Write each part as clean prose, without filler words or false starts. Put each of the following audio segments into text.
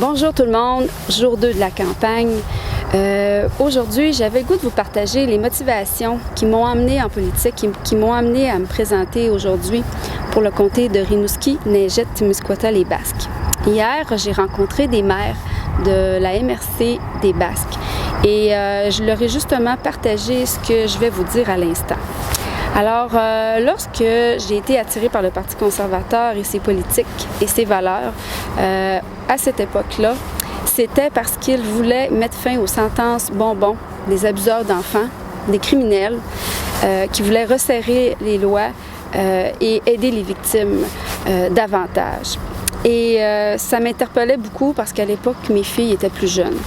Bonjour tout le monde, jour 2 de la campagne. Aujourd'hui, j'avais le goût de vous partager les motivations qui m'ont amené en politique, qui m'ont amené à me présenter aujourd'hui pour le comté de Rimouski, Neigette, Témiscouata, les Basques. Hier, j'ai rencontré des maires de la MRC des Basques et je leur ai justement partagé ce que je vais vous dire à l'instant. Alors, lorsque j'ai été attirée par le Parti conservateur et ses politiques et ses valeurs, à cette époque-là, c'était parce qu'ils voulaient mettre fin aux sentences bonbons des abuseurs d'enfants, des criminels, qui voulaient resserrer les lois et aider les victimes davantage. Et ça m'interpellait beaucoup parce qu'à l'époque, mes filles étaient plus jeunes.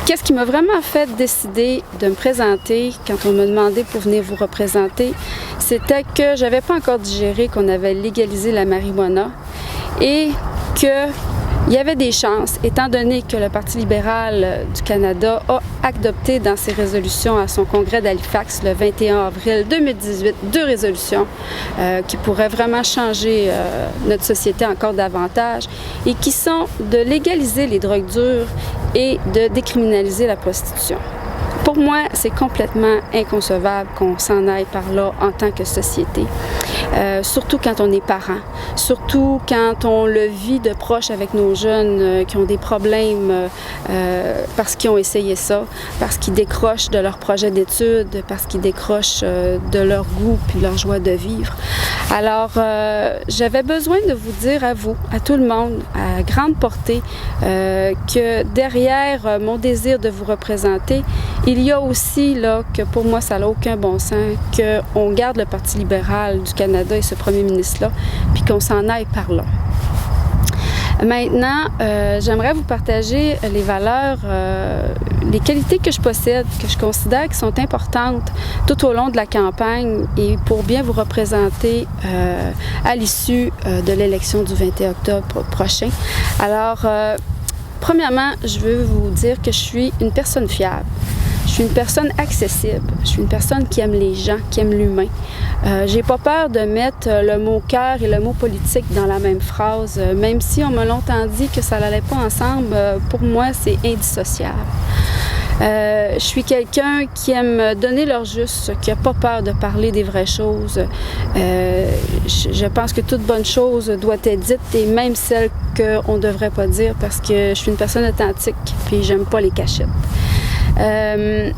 Qu'est-ce qui m'a vraiment fait décider de me présenter quand on m'a demandé pour venir vous représenter, c'était que j'avais pas encore digéré qu'on avait légalisé la marijuana et qu'il y avait des chances, étant donné que le Parti libéral du Canada a adopté dans ses résolutions à son congrès d'Halifax le 21 avril 2018 deux résolutions qui pourraient vraiment changer notre société encore davantage et qui sont de légaliser les drogues dures et de décriminaliser la prostitution. Pour moi, c'est complètement inconcevable qu'on s'en aille par là en tant que société, surtout quand on est parent, surtout quand on le vit de proche avec nos jeunes qui ont des problèmes parce qu'ils ont essayé ça, parce qu'ils décrochent de leur projet d'études, parce qu'ils décrochent de leur goût puis de leur joie de vivre. Alors, j'avais besoin de vous dire à vous, à tout le monde, à grande portée, que derrière mon désir de vous représenter, il y a aussi là que pour moi ça n'a aucun bon sens qu'on garde le Parti libéral du Canada et ce premier ministre-là, puis qu'on s'en aille par là. Maintenant, j'aimerais vous partager les valeurs, les qualités que je possède, que je considère qui sont importantes tout au long de la campagne et pour bien vous représenter à l'issue de l'élection du 21 octobre prochain. Alors, premièrement, je veux vous dire que je suis une personne fiable. Je suis une personne accessible. Je suis une personne qui aime les gens, qui aime l'humain. J'ai pas peur de mettre le mot cœur et le mot politique dans la même phrase, même si on m'a longtemps dit que ça n'allait pas ensemble. Pour moi, c'est indissociable. Je suis quelqu'un qui aime donner leur juste, qui n'a pas peur de parler des vraies choses. Je pense que toute bonne chose doit être dite, et même celle qu'on ne devrait pas dire, parce que je suis une personne authentique, puis j'aime pas les cachettes. Je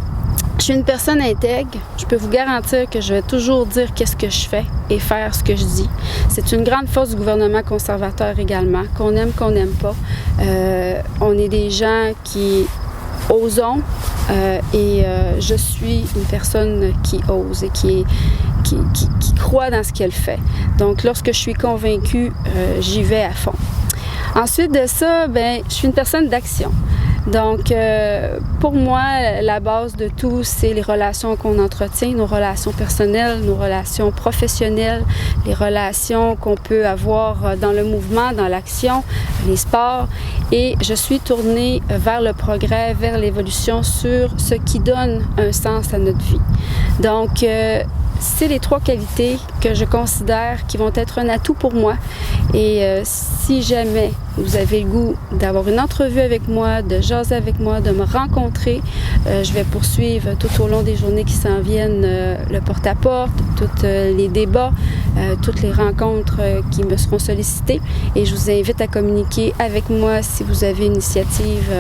suis une personne intègre. Je peux vous garantir que je vais toujours dire qu'est-ce que je fais et faire ce que je dis. C'est une grande force du gouvernement conservateur également, qu'on n'aime pas. On est des gens qui osons et je suis une personne qui ose et qui croit dans ce qu'elle fait. Donc, lorsque je suis convaincue, j'y vais à fond. Ensuite de ça, je suis une personne d'action. Donc, pour moi, la base de tout, c'est les relations qu'on entretient, nos relations personnelles, nos relations professionnelles, les relations qu'on peut avoir dans le mouvement, dans l'action, les sports. Et je suis tournée vers le progrès, vers l'évolution sur ce qui donne un sens à notre vie. Donc, c'est les trois qualités que je considère qui vont être un atout pour moi. Et si jamais vous avez le goût d'avoir une entrevue avec moi, de jaser avec moi, de me rencontrer, je vais poursuivre tout au long des journées qui s'en viennent le porte-à-porte, tous les débats, toutes les rencontres qui me seront sollicitées. Et je vous invite à communiquer avec moi si vous avez une initiative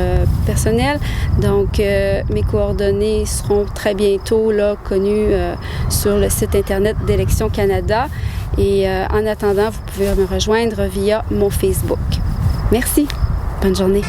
personnelle. Donc, mes coordonnées seront très bientôt là, connues sur le site Internet d'Élections Canada. Et en attendant, vous pouvez me rejoindre via mon Facebook. Merci. Bonne journée.